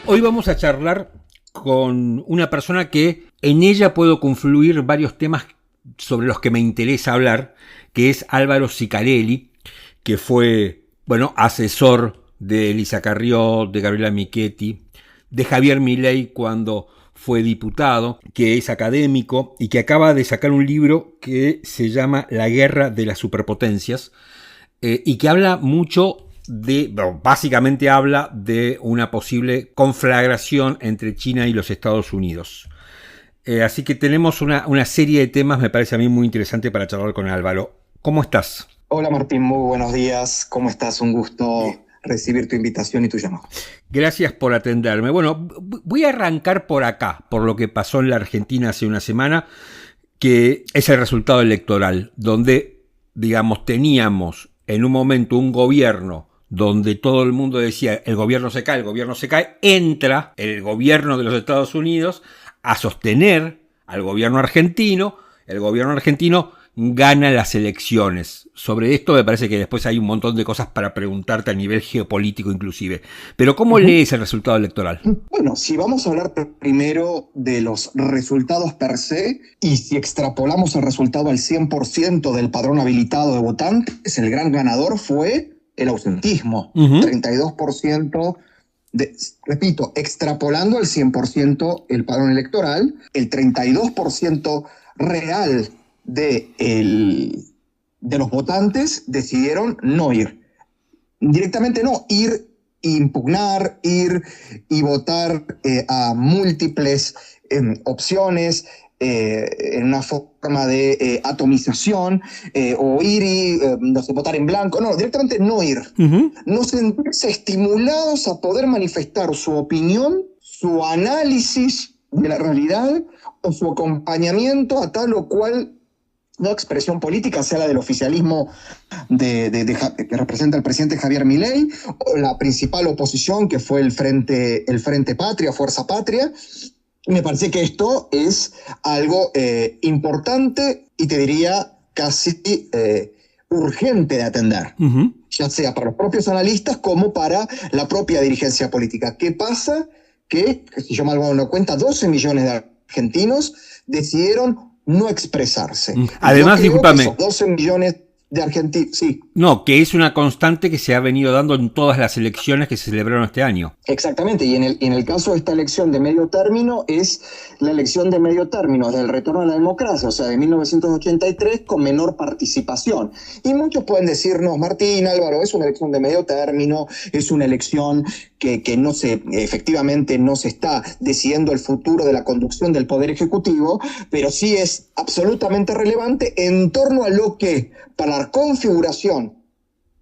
Hoy vamos a charlar con una persona que en ella puedo confluir varios temas sobre los que me interesa hablar, que es Álvaro Sicarelli, que fue, asesor de Elisa Carrió, de Gabriela Michetti, de Javier Milei cuando fue diputado, que es académico y que acaba de sacar un libro que se llama La guerra de las superpotencias, y que habla mucho básicamente habla de una posible conflagración entre China y los Estados Unidos. Así que tenemos una serie de temas, me parece a mí muy interesante para charlar con Álvaro. ¿Cómo estás? Hola Martín, muy buenos días. ¿Cómo estás? Un gusto recibir tu invitación y tu llamado. Gracias por atenderme. Bueno, voy a arrancar por acá, por lo que pasó en la Argentina hace una semana, que es el resultado electoral, donde, teníamos en un momento un gobierno donde todo el mundo decía el gobierno se cae, entra el gobierno de los Estados Unidos a sostener al gobierno argentino, el gobierno argentino gana las elecciones. Sobre esto me parece que después hay un montón de cosas para preguntarte a nivel geopolítico inclusive. Pero ¿cómo lees el resultado electoral? Bueno, si vamos a hablar primero de los resultados per se, y si extrapolamos el resultado al 100% del padrón habilitado de votantes, el gran ganador fue el ausentismo. 32%, repito, extrapolando al 100% el padrón electoral, el 32% real de los votantes decidieron no ir. Directamente no, ir, impugnar, ir y votar a múltiples opciones, en una forma de atomización, o ir y votar en blanco. No, directamente no ir. No sentirse estimulados a poder manifestar su opinión, su análisis de la realidad o su acompañamiento a tal o cual expresión política, sea la del oficialismo que representa el presidente Javier Milei, o la principal oposición, que fue el Frente Patria, Fuerza Patria. Me parece que esto es algo importante y te diría casi urgente de atender, ya sea para los propios analistas como para la propia dirigencia política. ¿Qué pasa? Que, si yo mal no cuenta, 12 millones de argentinos decidieron no expresarse. Además, discúlpame. 12 millones de argentinos, sí. No, que es una constante que se ha venido dando en todas las elecciones que se celebraron este año. Exactamente, y en el caso de esta elección de medio término, es la elección de medio término del retorno a la democracia, o sea, de 1983, con menor participación. Y muchos pueden decirnos, Martín, Álvaro, es una elección de medio término, es una elección que efectivamente no se está decidiendo el futuro de la conducción del Poder Ejecutivo, pero sí es absolutamente relevante en torno a lo que, para la configuración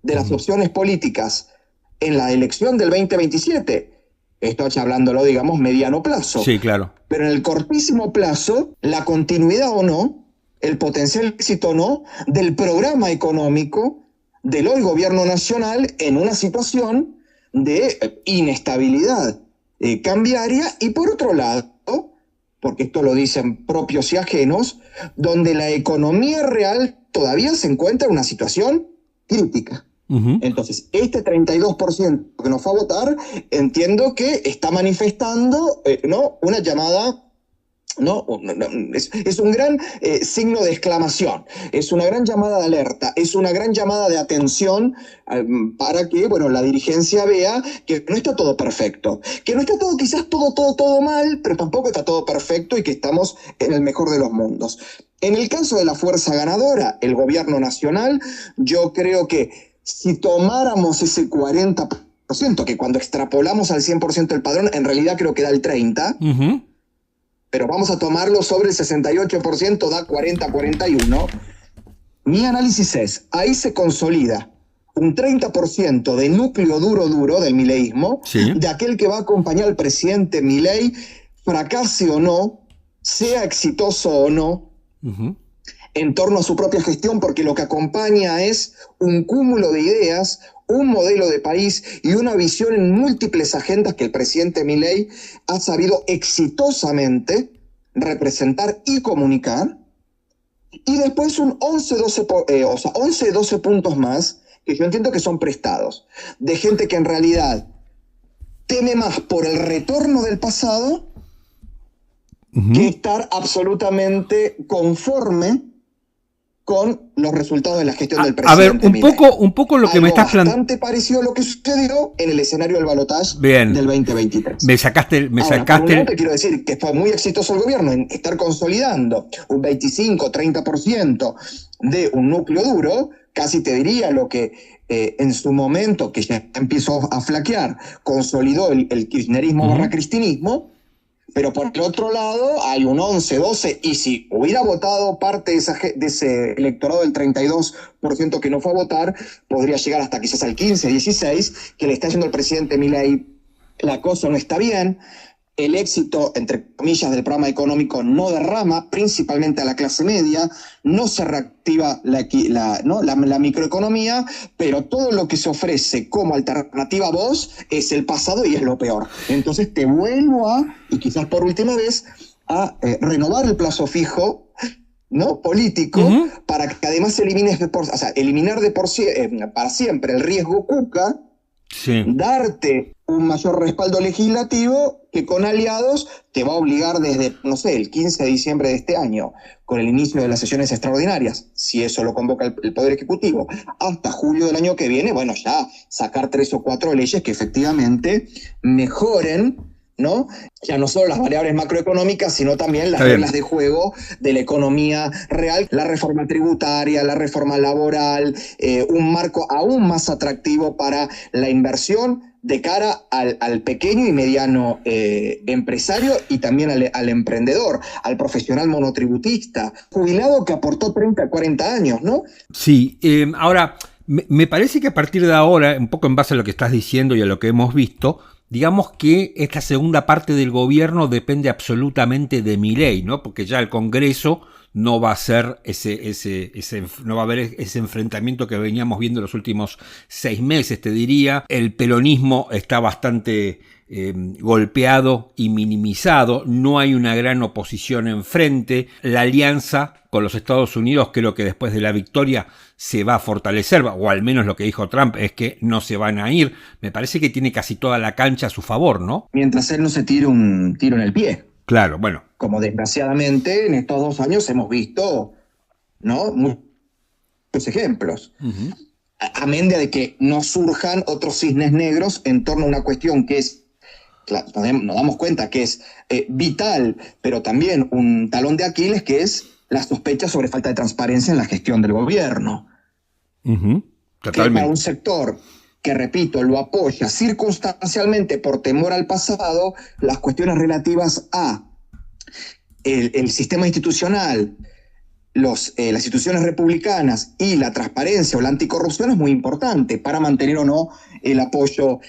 de las opciones políticas en la elección del 2027, estoy hablándolo, mediano plazo. Sí, claro. Pero en el cortísimo plazo, la continuidad o no, el potencial éxito o no, del programa económico del hoy gobierno nacional en una situación de inestabilidad cambiaria, y por otro lado, porque esto lo dicen propios y ajenos, donde la economía real todavía se encuentra en una situación crítica. Entonces, este 32% que nos fue a votar, entiendo que está manifestando una llamada, es un gran signo de exclamación, es una gran llamada de alerta, es una gran llamada de atención, para que la dirigencia vea que no está todo perfecto, que no está todo, quizás todo mal, pero tampoco está todo perfecto y que estamos en el mejor de los mundos. En el caso de la fuerza ganadora, el gobierno nacional, yo creo que si tomáramos ese 40%, que cuando extrapolamos al 100% el padrón, en realidad creo que da el 30%, pero vamos a tomarlo sobre el 68%, da 40-41%. Mi análisis es, ahí se consolida un 30% de núcleo duro del mileísmo, sí, de aquel que va a acompañar al presidente Milei, fracase o no, sea exitoso o no, en torno a su propia gestión, porque lo que acompaña es un cúmulo de ideas, un modelo de país y una visión en múltiples agendas que el presidente Milei ha sabido exitosamente representar y comunicar. Y después un 11-12 puntos más, que yo entiendo que son prestados, de gente que en realidad teme más por el retorno del pasado que estar absolutamente conforme con los resultados de la gestión del presidente. A ver, un poco lo que me estás planteando. Bastante parecido a lo que sucedió en el escenario del balotaje del 2023. Me sacaste. Por un lado te quiero decir que fue muy exitoso el gobierno en estar consolidando un 25-30% de un núcleo duro, casi te diría lo que en su momento, que ya empezó a flaquear, consolidó el kirchnerismo barra cristinismo. Pero por el otro lado hay un 11, 12, y si hubiera votado parte de ese electorado del 32% que no fue a votar, podría llegar hasta quizás al 15, 16, que le está yendo el presidente Milei. La cosa no está bien, el éxito, entre comillas, del programa económico no derrama, principalmente a la clase media, no se reactiva la microeconomía, pero todo lo que se ofrece como alternativa a vos es el pasado y es lo peor. Entonces te vuelvo y quizás por última vez, a renovar el plazo fijo, ¿no? Político, para que además eliminar para siempre el riesgo Cuca, darte un mayor respaldo legislativo que con aliados te va a obligar desde, no sé, el 15 de diciembre de este año, con el inicio de las sesiones extraordinarias, si eso lo convoca el Poder Ejecutivo, hasta julio del año que viene, bueno, ya sacar 3 o 4 leyes que efectivamente mejoren, ¿no? Ya no solo las variables macroeconómicas, sino también las reglas de juego de la economía real, la reforma tributaria, la reforma laboral, un marco aún más atractivo para la inversión de cara al pequeño y mediano empresario y también al emprendedor, al profesional monotributista, jubilado que aportó 30, 40 años, ¿no? Sí, ahora, me parece que a partir de ahora, un poco en base a lo que estás diciendo y a lo que hemos visto, digamos que esta segunda parte del gobierno depende absolutamente de Milei, ¿no? Porque ya el Congreso no va a ser no va a haber ese enfrentamiento que veníamos viendo los últimos 6 meses, te diría. El peronismo está bastante golpeado y minimizado, no hay una gran oposición enfrente. La alianza con los Estados Unidos creo que después de la victoria se va a fortalecer, o al menos lo que dijo Trump es que no se van a ir. Me parece que tiene casi toda la cancha a su favor, ¿no? Mientras él no se tire un tiro en el pie. Claro, bueno. Como desgraciadamente en estos 2 años hemos visto, ¿no? Muchos ejemplos. Amén de que no surjan otros cisnes negros en torno a una cuestión que es, nos damos cuenta que es vital, pero también un talón de Aquiles, que es la sospecha sobre falta de transparencia en la gestión del gobierno. Totalmente. Que para un sector que, repito, lo apoya circunstancialmente por temor al pasado, las cuestiones relativas a el sistema institucional, las instituciones republicanas y la transparencia o la anticorrupción es muy importante para mantener o no el apoyo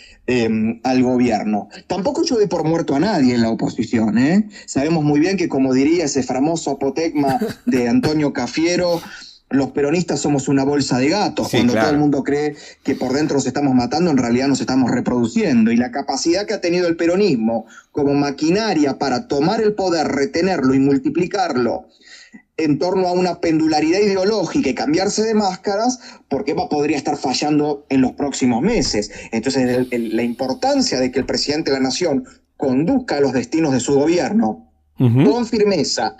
al gobierno. Tampoco yo doy por muerto a nadie en la oposición, ¿eh? Sabemos muy bien que, como diría ese famoso apotegma de Antonio Cafiero, los peronistas somos una bolsa de gatos. Sí, cuando todo el mundo cree que por dentro nos estamos matando, en realidad nos estamos reproduciendo. Y la capacidad que ha tenido el peronismo como maquinaria para tomar el poder, retenerlo y multiplicarlo en torno a una pendularidad ideológica y cambiarse de máscaras, porque podría estar fallando en los próximos meses. Entonces, la importancia de que el presidente de la Nación conduzca los destinos de su gobierno con firmeza,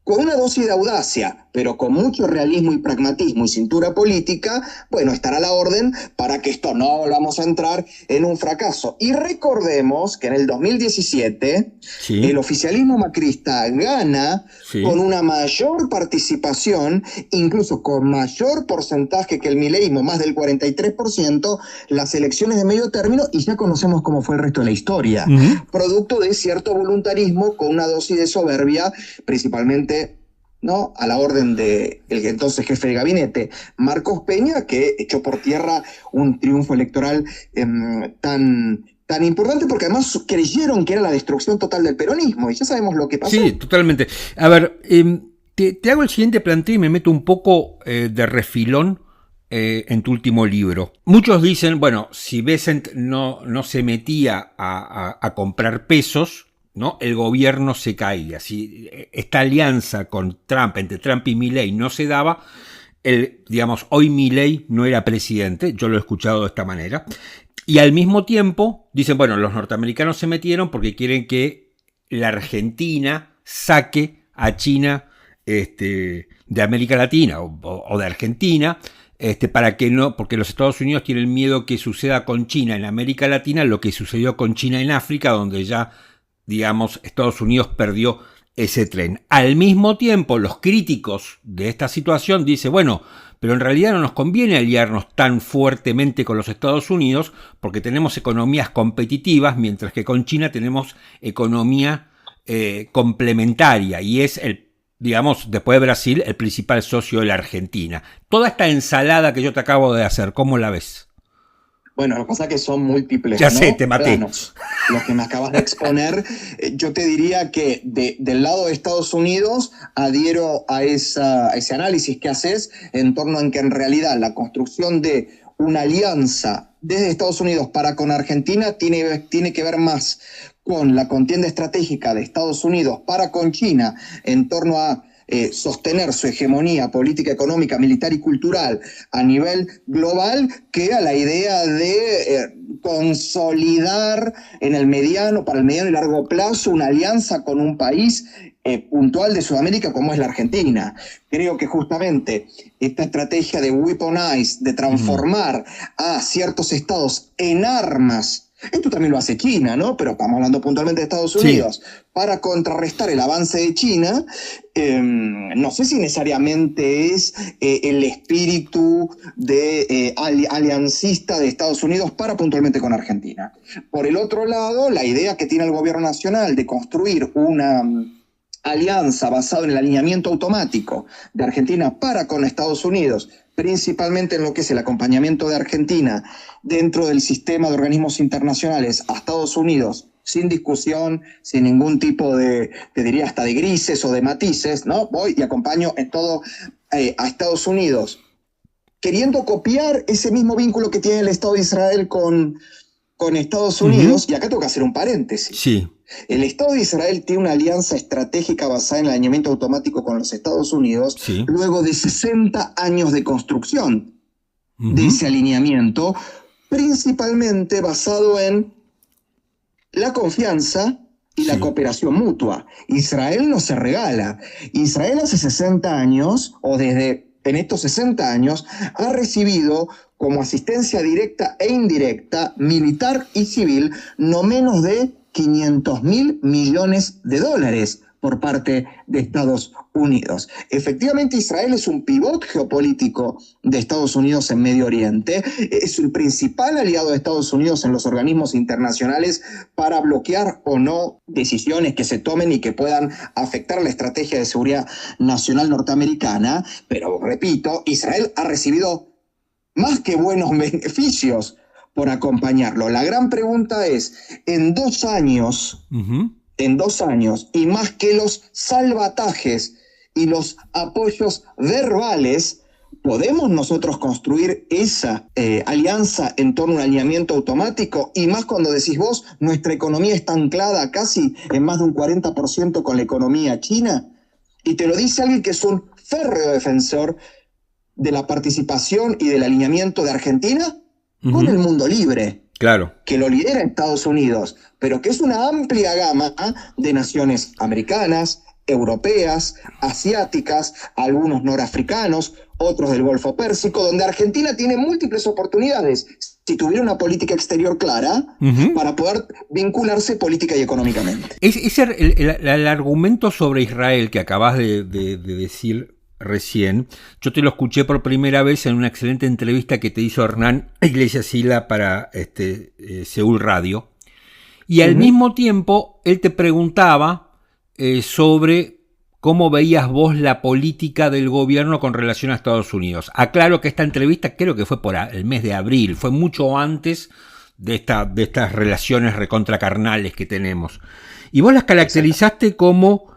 con una dosis de audacia, pero con mucho realismo y pragmatismo y cintura política, bueno, estará a la orden para que esto no volvamos a entrar en un fracaso. Y recordemos que en el 2017 el oficialismo macrista gana con una mayor participación, incluso con mayor porcentaje que el mileísmo, más del 43%, las elecciones de medio término, y ya conocemos cómo fue el resto de la historia. Producto de cierto voluntarismo con una dosis de soberbia, principalmente, ¿no?, a la orden del entonces jefe de gabinete, Marcos Peña, que echó por tierra un triunfo electoral tan importante, porque además creyeron que era la destrucción total del peronismo, y ya sabemos lo que pasó. Sí, totalmente. A ver, te hago el siguiente planteo y me meto un poco de refilón en tu último libro. Muchos dicen, bueno, si Bessent no se metía a comprar pesos, ¿no?, el gobierno se caía. Si esta alianza con Trump, entre Trump y Milei, no se daba, digamos, hoy Milei no era presidente, yo lo he escuchado de esta manera, y al mismo tiempo dicen, bueno, los norteamericanos se metieron porque quieren que la Argentina saque a China de América Latina o de Argentina, para que no, porque los Estados Unidos tienen miedo que suceda con China en América Latina lo que sucedió con China en África, donde ya, digamos, Estados Unidos perdió ese tren. Al mismo tiempo, los críticos de esta situación dicen, bueno, pero en realidad no nos conviene aliarnos tan fuertemente con los Estados Unidos porque tenemos economías competitivas, mientras que con China tenemos economía complementaria y es digamos, después de Brasil, el principal socio de la Argentina. Toda esta ensalada que yo te acabo de hacer, ¿cómo la ves? Bueno, lo que pasa es que son múltiples, ya sé, te maté. Planos. Lo que me acabas de exponer, yo te diría que del lado de Estados Unidos adhiero a ese análisis que haces en torno a que en realidad la construcción de una alianza desde Estados Unidos para con Argentina tiene que ver más con la contienda estratégica de Estados Unidos para con China en torno a sostener su hegemonía política, económica, militar y cultural a nivel global que a la idea de consolidar para el mediano y largo plazo una alianza con un país puntual de Sudamérica como es la Argentina. Creo que justamente esta estrategia de weaponize, de transformar a ciertos estados en armas, esto también lo hace China, ¿no? Pero estamos hablando puntualmente de Estados Unidos. Sí. Para contrarrestar el avance de China, no sé si necesariamente es el espíritu de aliancista de Estados Unidos para puntualmente con Argentina. Por el otro lado, la idea que tiene el gobierno nacional de construir una alianza basada en el alineamiento automático de Argentina para con Estados Unidos, principalmente en lo que es el acompañamiento de Argentina dentro del sistema de organismos internacionales a Estados Unidos, sin discusión, sin ningún tipo de, te diría hasta de grises o de matices, ¿no? Voy y acompaño en todo a Estados Unidos, queriendo copiar ese mismo vínculo que tiene el Estado de Israel con Estados Unidos, y acá tengo que hacer un paréntesis. Sí. El Estado de Israel tiene una alianza estratégica basada en el alineamiento automático con los Estados Unidos, sí, luego de 60 años de construcción de ese alineamiento, principalmente basado en la confianza y la cooperación mutua. Israel no se regala. Israel hace 60 años, o desde en estos 60 años, ha recibido como asistencia directa e indirecta, militar y civil, no menos de $500.000 millones por parte de Estados Unidos. Efectivamente, Israel es un pivot geopolítico de Estados Unidos en Medio Oriente, es el principal aliado de Estados Unidos en los organismos internacionales para bloquear o no decisiones que se tomen y que puedan afectar la estrategia de seguridad nacional norteamericana, pero repito, Israel ha recibido más que buenos beneficios por acompañarlo. La gran pregunta es, en 2 años, y más que los salvatajes y los apoyos verbales, ¿podemos nosotros construir esa alianza en torno a un alineamiento automático? Y más cuando decís vos, nuestra economía está anclada casi en más de un 40% con la economía china. Y te lo dice alguien que es un férreo defensor de la participación y del alineamiento de Argentina con el mundo libre. Claro. Que lo lidera Estados Unidos, pero que es una amplia gama de naciones americanas, europeas, asiáticas, algunos norafricanos, otros del Golfo Pérsico, donde Argentina tiene múltiples oportunidades, si tuviera una política exterior clara, para poder vincularse política y económicamente. El argumento sobre Israel que acabas de decir recién, yo te lo escuché por primera vez en una excelente entrevista que te hizo Hernán Iglesias Sila para Seúl Radio, y al mismo tiempo él te preguntaba sobre cómo veías vos la política del gobierno con relación a Estados Unidos. Aclaro que esta entrevista creo que fue por el mes de abril, fue mucho antes de estas relaciones recontracarnales que tenemos, y vos las caracterizaste como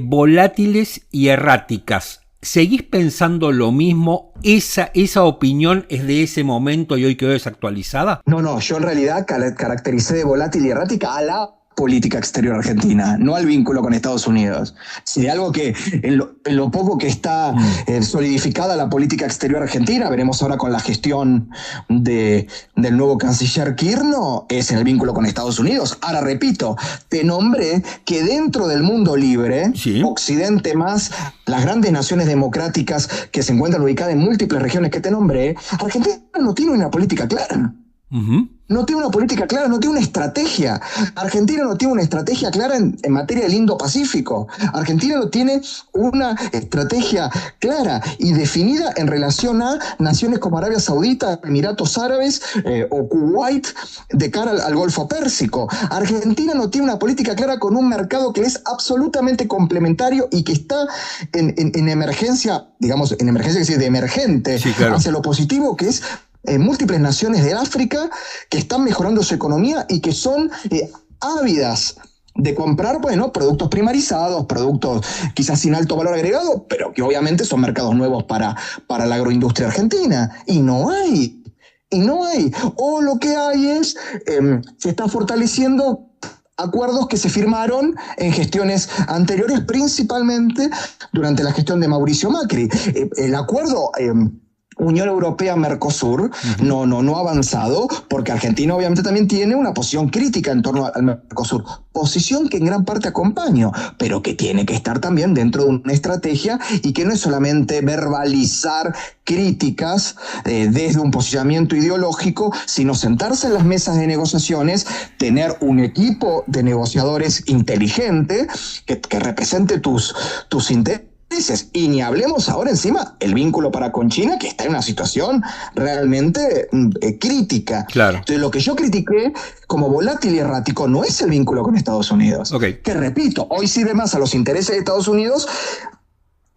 volátiles y erráticas. ¿Seguís pensando lo mismo? ¿Esa opinión es de ese momento y hoy quedó desactualizada? No, yo en realidad caractericé de volátil y errática a la política exterior argentina, no al vínculo con Estados Unidos. Si algo que en lo poco que está solidificada la política exterior argentina, veremos ahora con la gestión del nuevo canciller Kirchner, es en el vínculo con Estados Unidos. Ahora repito, te nombré que dentro del mundo libre, sí, Occidente más las grandes naciones democráticas que se encuentran ubicadas en múltiples regiones que te nombré, Argentina no tiene una política clara. Uh-huh. No tiene una política clara, no tiene una estrategia. Argentina no tiene una estrategia clara en materia del Indo-Pacífico. Argentina no tiene una estrategia clara y definida en relación a naciones como Arabia Saudita, Emiratos Árabes o Kuwait de cara al Golfo Pérsico. Argentina no tiene una política clara con un mercado que es absolutamente complementario y que está en emergencia, digamos, en emergencia que es de emergente, sí, claro, hacia lo positivo, que es múltiples naciones de África que están mejorando su economía y que son ávidas de comprar, bueno, productos primarizados, productos quizás sin alto valor agregado, pero que obviamente son mercados nuevos para la agroindustria argentina. Y no hay. O lo que hay es, se está fortaleciendo acuerdos que se firmaron en gestiones anteriores, principalmente durante la gestión de Mauricio Macri. El acuerdo Unión Europea-Mercosur no ha avanzado porque Argentina obviamente también tiene una posición crítica en torno al Mercosur, posición que en gran parte acompaño, pero que tiene que estar también dentro de una estrategia y que no es solamente verbalizar críticas desde un posicionamiento ideológico, sino sentarse en las mesas de negociaciones, tener un equipo de negociadores inteligente que represente tus intereses. Y ni hablemos ahora encima el vínculo con China, que está en una situación realmente crítica. Claro. Entonces, lo que yo critiqué como volátil y errático no es el vínculo con Estados Unidos. Okay. Que repito, hoy sirve más a los intereses de Estados Unidos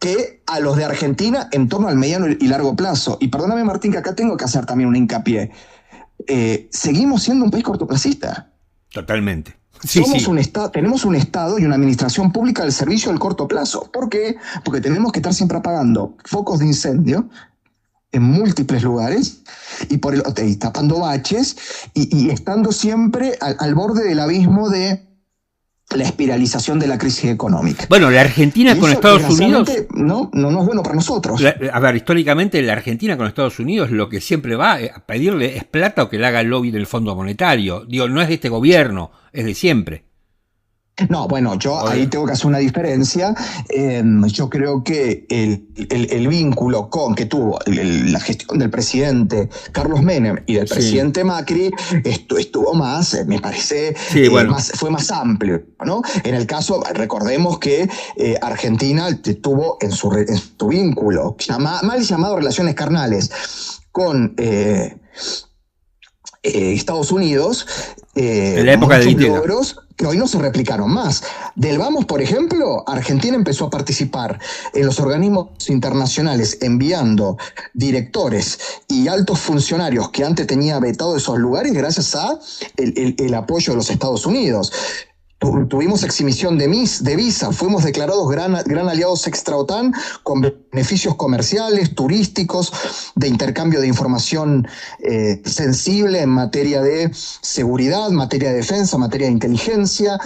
que a los de Argentina en torno al mediano y largo plazo. Y perdóname, Martín, que acá tengo que hacer también un hincapié. Seguimos siendo un país cortoplacista. Totalmente. Sí. Tenemos un Estado y una administración pública al servicio del corto plazo. ¿Por qué? Porque tenemos que estar siempre apagando focos de incendio en múltiples lugares y tapando baches y estando siempre al borde del abismo de la espiralización de la crisis económica. Bueno, la Argentina con Estados Unidos no es bueno para nosotros. A ver, históricamente la Argentina con Estados Unidos lo que siempre va a pedirle es plata o que le haga el lobby del Fondo Monetario. Digo, no es de este gobierno, es de siempre. No, bueno, yo ahí tengo que hacer una diferencia. Yo creo que el vínculo que tuvo la gestión del presidente Carlos Menem y del presidente Macri estuvo más, me parece, fue más amplio, ¿no? En el caso, recordemos que Argentina tuvo en su vínculo, mal llamado relaciones carnales, con Estados Unidos, en la época de Ditela, logros que hoy no se replicaron más. Del Vamos, por ejemplo, Argentina empezó a participar en los organismos internacionales enviando directores y altos funcionarios que antes tenía vetado esos lugares gracias a el apoyo de los Estados Unidos. Tuvimos exhibición de visa, fuimos declarados gran aliados extra-OTAN con beneficios comerciales, turísticos, de intercambio de información sensible en materia de seguridad, materia de defensa, materia de inteligencia,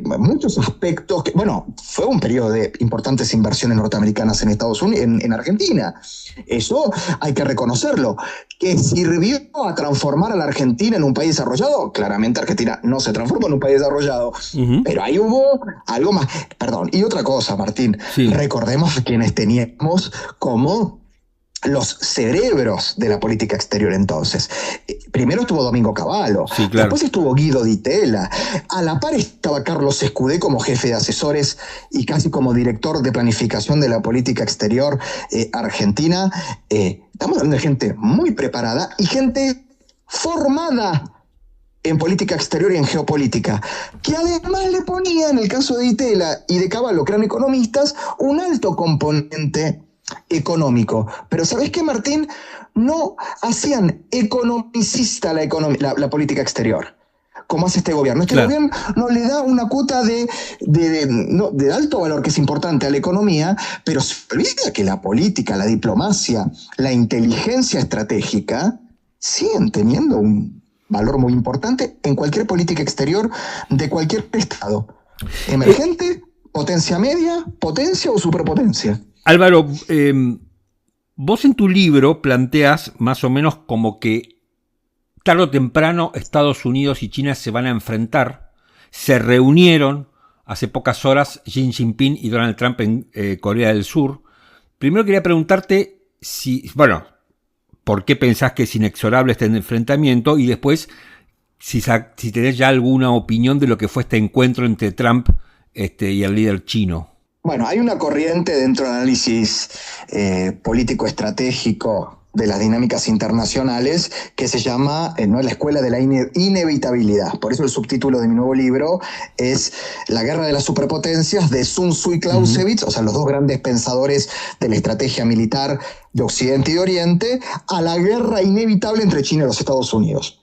muchos aspectos que, bueno, fue un periodo de importantes inversiones norteamericanas en Estados Unidos, en Argentina. Eso hay que reconocerlo. ¿Que sirvió a transformar a la Argentina en un país desarrollado? Claramente Argentina no se transformó en un país desarrollado. Pero ahí hubo algo más. Perdón, y otra cosa, Martín. Sí. Recordemos a quienes teníamos como los cerebros de la política exterior entonces. Primero estuvo Domingo Cavallo, sí, claro. Después estuvo Guido Ditela, a la par estaba Carlos Escudé como jefe de asesores y casi como director de planificación de la política exterior argentina. Estamos hablando de gente muy preparada y gente formada en política exterior y en geopolítica, que además le ponía, en el caso de Ditela y de Cavallo, que eran economistas, un alto componente económico. Pero ¿sabés qué, Martín? No hacían economicista la política exterior, como hace este gobierno. Este gobierno no le da una cuota de alto valor, que es importante, a la economía, pero se olvida que la política, la diplomacia, la inteligencia estratégica siguen teniendo un valor muy importante en cualquier política exterior de cualquier estado. Emergente, potencia media, potencia o superpotencia. Álvaro, vos en tu libro planteas más o menos como que tarde o temprano Estados Unidos y China se van a enfrentar. Se reunieron hace pocas horas Xi Jinping y Donald Trump en Corea del Sur. Primero quería preguntarte por qué pensás que es inexorable este enfrentamiento, y después si tenés ya alguna opinión de lo que fue este encuentro entre Trump y el líder chino. Bueno, hay una corriente dentro del análisis político-estratégico de las dinámicas internacionales que se llama la escuela de la inevitabilidad. Por eso el subtítulo de mi nuevo libro es La guerra de las superpotencias, de Sun Tzu y Clausewitz, o sea, los dos grandes pensadores de la estrategia militar de Occidente y de Oriente, a la guerra inevitable entre China y los Estados Unidos.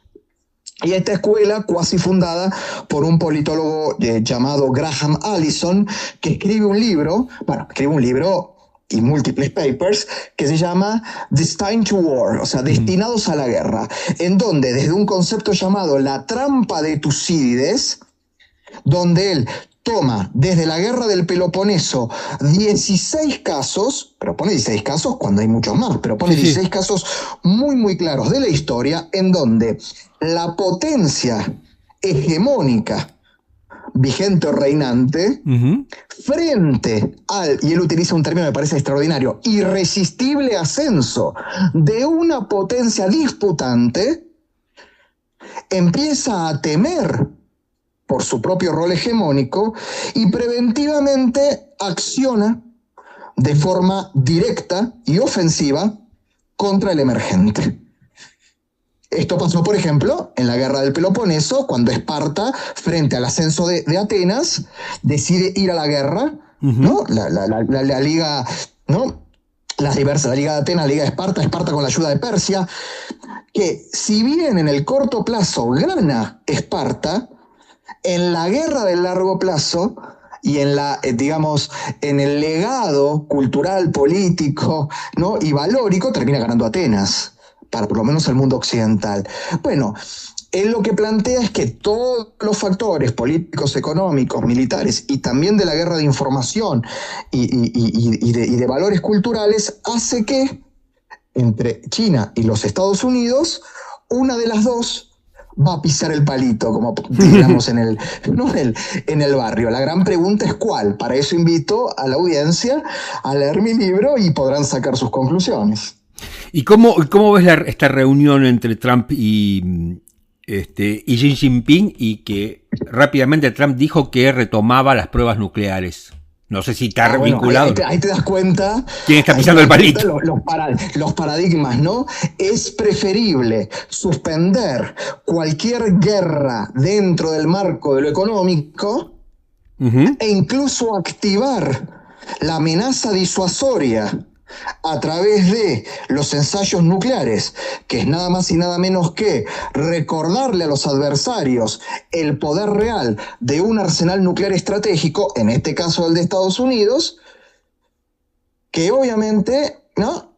Y esta escuela, cuasi fundada por un politólogo llamado Graham Allison, que escribe un libro y múltiples papers, que se llama Destined to War, o sea, destinados a la guerra, en donde desde un concepto llamado la trampa de Tucídides, donde él toma desde la guerra del Peloponeso 16 casos, pero pone 16 casos cuando hay muchos más, pero pone 16 casos muy muy claros de la historia, en donde la potencia hegemónica vigente o reinante, frente al, y él utiliza un término que me parece extraordinario, irresistible ascenso de una potencia disputante, empieza a temer por su propio rol hegemónico y preventivamente acciona de forma directa y ofensiva contra el emergente. Esto pasó, por ejemplo, en la guerra del Peloponeso, cuando Esparta, frente al ascenso de Atenas, decide ir a la guerra, ¿no? La liga, ¿no? Las diversas, la liga de Atenas, la liga de Esparta con la ayuda de Persia, que si bien en el corto plazo gana Esparta, en la guerra del largo plazo y en en el legado cultural, político, ¿no? y valórico, termina ganando Atenas, para por lo menos el mundo occidental. Bueno, él lo que plantea es que todos los factores políticos, económicos, militares y también de la guerra de información y de valores culturales hace que entre China y los Estados Unidos, una de las dos va a pisar el palito, como digamos en el barrio. La gran pregunta es ¿cuál? Para eso invito a la audiencia a leer mi libro y podrán sacar sus conclusiones. ¿Y cómo ves esta reunión entre Trump y Xi Jinping, y que rápidamente Trump dijo que retomaba las pruebas nucleares? No sé si está vinculado. Ahí te das cuenta. ¿Quién está pisando el palito? Los paradigmas, ¿no? Es preferible suspender cualquier guerra dentro del marco de lo económico e incluso activar la amenaza disuasoria a través de los ensayos nucleares, que es nada más y nada menos que recordarle a los adversarios el poder real de un arsenal nuclear estratégico, en este caso el de Estados Unidos, que obviamente, ¿no?,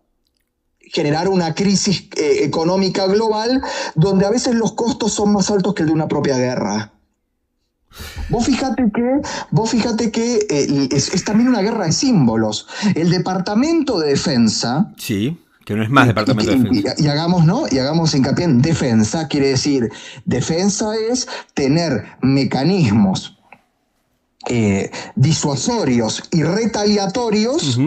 generar una crisis económica global donde a veces los costos son más altos que el de una propia guerra. Vos fíjate que es también una guerra de símbolos. El Departamento de Defensa... Sí, que no es más Departamento de Defensa. Y hagamos hincapié en defensa, quiere decir, defensa es tener mecanismos disuasorios y retaliatorios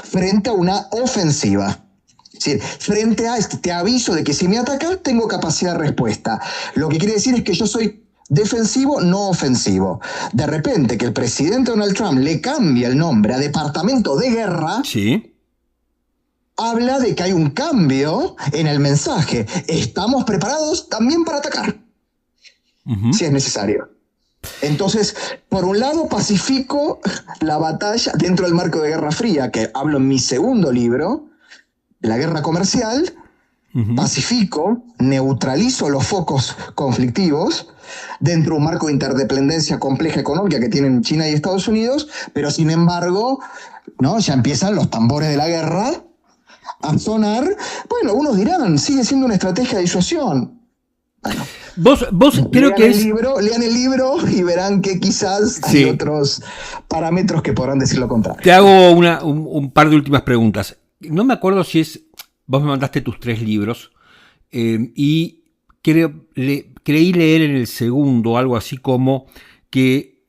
frente a una ofensiva. Es decir, frente a te aviso de que si me atacas tengo capacidad de respuesta. Lo que quiere decir es que yo soy defensivo, no ofensivo. De repente que el presidente Donald Trump le cambia el nombre a Departamento de Guerra, sí, habla de que hay un cambio en el mensaje. Estamos preparados también para atacar, si es necesario. Entonces, por un lado, pacifico la batalla dentro del marco de Guerra Fría, que hablo en mi segundo libro, la guerra comercial. Pacifico, neutralizo los focos conflictivos dentro de un marco de interdependencia compleja económica que tienen China y Estados Unidos, pero sin embargo, ¿no?, ya empiezan los tambores de la guerra a sonar. Bueno, algunos dirán, sigue siendo una estrategia de disuasión. Bueno, Vos creo que es... Lean el libro y verán que quizás hay otros parámetros que podrán decir lo contrario. Te hago un par de últimas preguntas. No me acuerdo si es... Vos me mandaste tus 3 libros y creí leer en el segundo algo así como que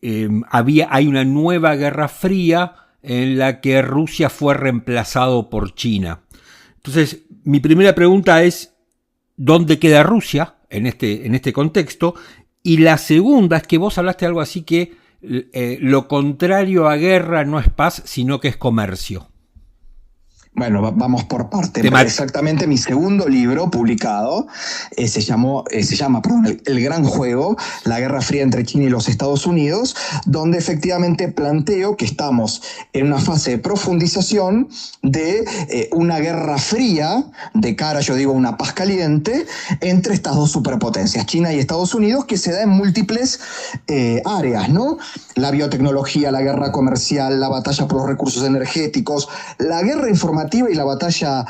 hay una nueva Guerra Fría en la que Rusia fue reemplazado por China. Entonces, mi primera pregunta es, ¿dónde queda Rusia en este contexto? Y la segunda es que vos hablaste algo así que lo contrario a guerra no es paz, sino que es comercio. Bueno, vamos por parte. Exactamente, mi segundo libro publicado se llama El Gran Juego, la Guerra Fría entre China y los Estados Unidos, donde efectivamente planteo que estamos en una fase de profundización de una guerra fría, de cara, yo digo, una paz caliente, entre estas dos superpotencias, China y Estados Unidos, que se da en múltiples áreas, ¿no? La biotecnología, la guerra comercial, la batalla por los recursos energéticos, la guerra informativa y la batalla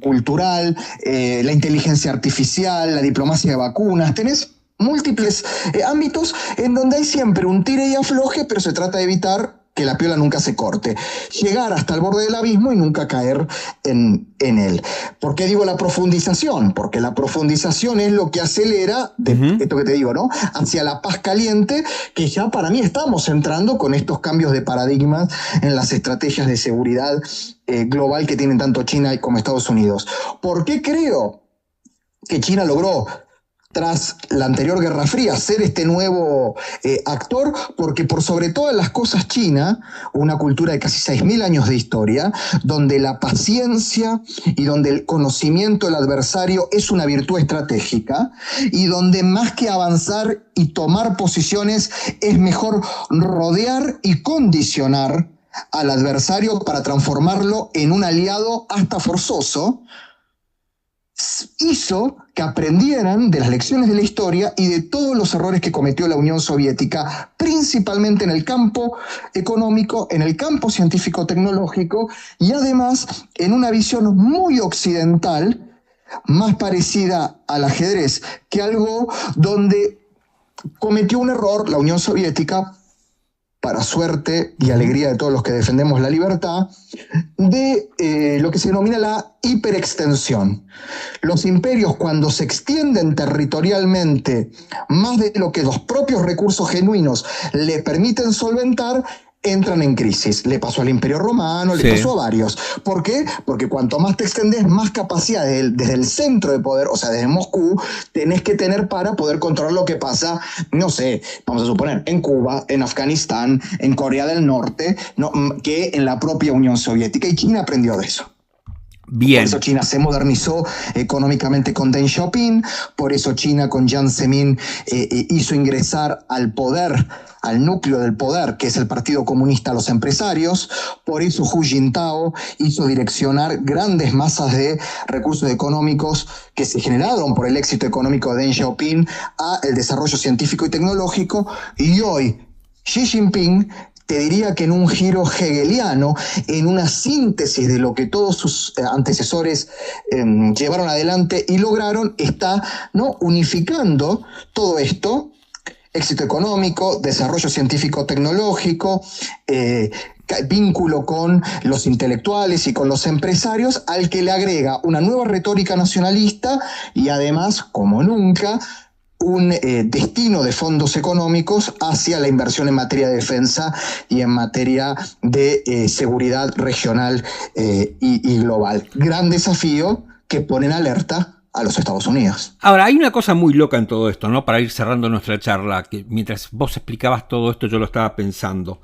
cultural, la inteligencia artificial, la diplomacia de vacunas. Tenés múltiples ámbitos en donde hay siempre un tire y afloje, pero se trata de evitar que la piola nunca se corte, llegar hasta el borde del abismo y nunca caer en él. ¿Por qué digo la profundización? Porque la profundización es lo que acelera, esto que te digo, ¿no? Hacia la paz caliente, que ya para mí estamos entrando con estos cambios de paradigma en las estrategias de seguridad global que tienen tanto China como Estados Unidos. ¿Por qué creo que China logró, tras la anterior Guerra Fría, ser este nuevo actor? Porque por sobre todas las cosas China, una cultura de casi 6.000 años de historia, donde la paciencia y donde el conocimiento del adversario es una virtud estratégica, y donde más que avanzar y tomar posiciones, es mejor rodear y condicionar al adversario para transformarlo en un aliado hasta forzoso, hizo que aprendieran de las lecciones de la historia y de todos los errores que cometió la Unión Soviética, principalmente en el campo económico, en el campo científico-tecnológico, y además en una visión muy occidental, más parecida al ajedrez que algo donde cometió un error la Unión Soviética, para suerte y alegría de todos los que defendemos la libertad, de lo que se denomina la hiperextensión. Los imperios, cuando se extienden territorialmente más de lo que los propios recursos genuinos le permiten solventar, entran en crisis. Le pasó al Imperio Romano, le pasó a varios. ¿Por qué? Porque cuanto más te extendés, más capacidad desde el centro de poder, o sea, desde Moscú, tenés que tener para poder controlar lo que pasa, no sé, vamos a suponer, en Cuba, en Afganistán, en Corea del Norte, ¿no?, que en la propia Unión Soviética. Y China aprendió de eso. Bien. Por eso China se modernizó económicamente con Deng Xiaoping, por eso China con Jiang Zemin hizo ingresar al poder, al núcleo del poder, que es el Partido Comunista, a los empresarios. Por eso Hu Jintao hizo direccionar grandes masas de recursos económicos que se generaron por el éxito económico de Deng Xiaoping a el desarrollo científico y tecnológico. Y hoy Xi Jinping, te diría que en un giro hegeliano, en una síntesis de lo que todos sus antecesores llevaron adelante y lograron, está, ¿no?, unificando todo esto: éxito económico, desarrollo científico-tecnológico, vínculo con los intelectuales y con los empresarios, al que le agrega una nueva retórica nacionalista y además, como nunca, un destino de fondos económicos hacia la inversión en materia de defensa y en materia de seguridad regional y global. Gran desafío que pone en alerta a los Estados Unidos. Ahora, hay una cosa muy loca en todo esto, ¿no? Para ir cerrando nuestra charla, que mientras vos explicabas todo esto yo lo estaba pensando.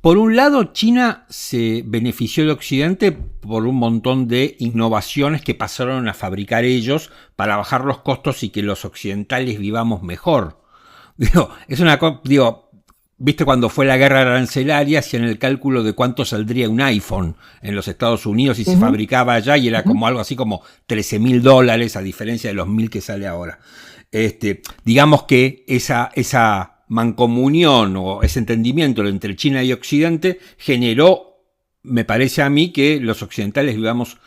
Por un lado, China se benefició de Occidente por un montón de innovaciones que pasaron a fabricar ellos para bajar los costos y que los occidentales vivamos mejor. Es una cosa, ¿viste cuando fue la guerra arancelaria? Hacían el cálculo de cuánto saldría un iPhone en los Estados Unidos y se fabricaba allá, y era como algo así como $13.000, a diferencia de los 1.000 que sale ahora. Digamos que esa mancomunión o ese entendimiento entre China y Occidente generó, me parece a mí, que los occidentales vivamos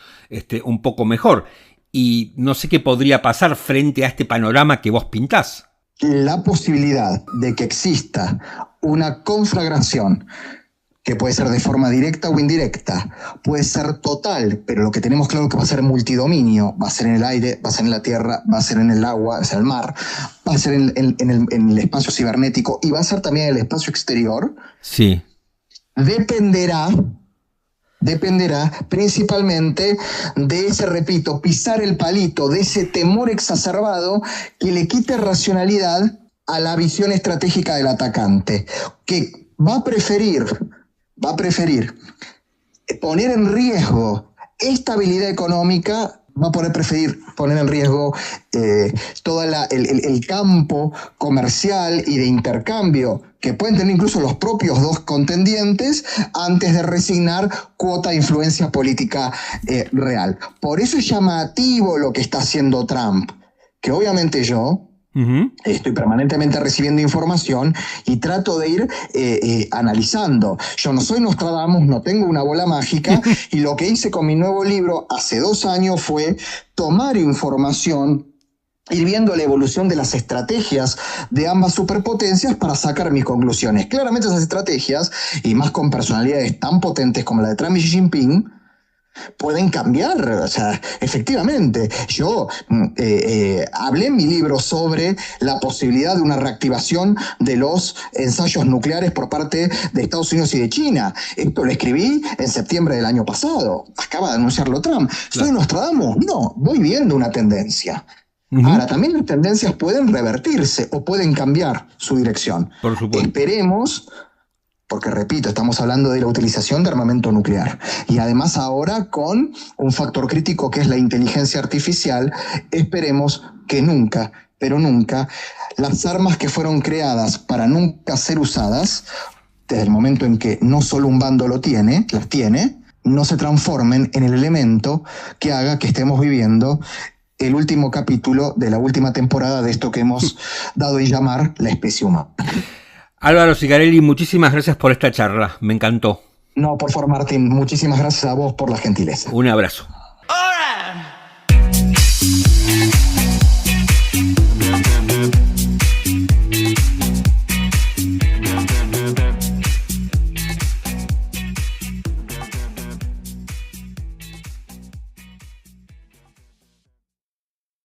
un poco mejor. y no sé qué podría pasar frente a este panorama que vos pintás. La posibilidad de que exista una conflagración, que puede ser de forma directa o indirecta, puede ser total, pero lo que tenemos claro es que va a ser multidominio, va a ser en el aire, va a ser en la tierra, va a ser en el agua, va a ser en el mar, va a ser en el espacio cibernético y va a ser también en el espacio exterior. Sí. Dependerá principalmente de ese, repito, pisar el palito, de ese temor exacerbado que le quite racionalidad a la visión estratégica del atacante, que va a preferir poner en riesgo estabilidad económica, va a preferir poner en riesgo todo el campo comercial y de intercambio que pueden tener incluso los propios dos contendientes antes de resignar cuota de influencia política real. Por eso es llamativo lo que está haciendo Trump, que obviamente yo estoy permanentemente recibiendo información y trato de ir analizando. Yo no soy Nostradamus, no tengo una bola mágica y lo que hice con mi nuevo libro hace 2 años fue tomar información, ir viendo la evolución de las estrategias de ambas superpotencias para sacar mis conclusiones. Claramente esas estrategias, y más con personalidades tan potentes como la de Trump y Xi Jinping, pueden cambiar. O sea, efectivamente, yo hablé en mi libro sobre la posibilidad de una reactivación de los ensayos nucleares por parte de Estados Unidos y de China. Esto lo escribí en septiembre del año pasado. Acaba de anunciarlo Trump. ¿Soy Nostradamus? No, voy viendo una tendencia. Ahora, también las tendencias pueden revertirse o pueden cambiar su dirección. Por supuesto. Esperemos, porque repito, estamos hablando de la utilización de armamento nuclear. Y además ahora con un factor crítico que es la inteligencia artificial, esperemos que nunca, pero nunca, las armas que fueron creadas para nunca ser usadas, desde el momento en que no solo un bando las tiene, no se transformen en el elemento que haga que estemos viviendo el último capítulo de la última temporada de esto que hemos dado en llamar la especie humana. Álvaro Zicarelli, muchísimas gracias por esta charla, me encantó. No, por favor, Martín, muchísimas gracias a vos por la gentileza. Un abrazo.